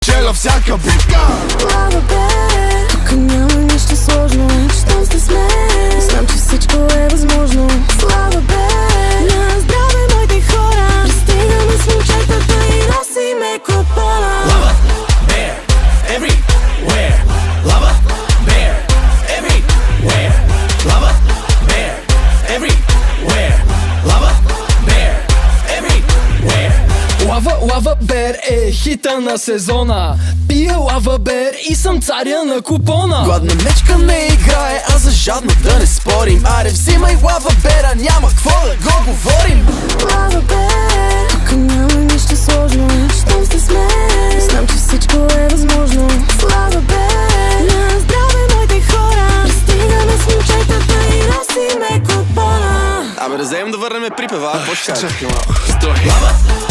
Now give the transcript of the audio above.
спечеля всяка битка. Лава Бер, тук няма нищо сложно. Щом сте с мен, знам, че всичко е възможно. Слава Бер, на здраве моите хора. Пристигаме с момчетата и носиме купона. Lava Bear, everywhere. Lava Bear, everywhere. Lava Bear, everywhere. Lava Bear, everywhere. Лава Бер е хита на сезона. Пия Лава Бер и съм царя на купона. Гладна мечка не играе, а за жадно да не спорим. Аре взимай Лава Бера, няма какво да го говорим. Лава Бер, тук няма нищо сложно. Щом сте с мен, знам, че всичко е възможно. Слава Бер, на здраве моите хора. Пристигаме с момчетата и носиме купона. Абе да вземем да върнем припева, какво ще кажеш? Чакай малко, стой. Lava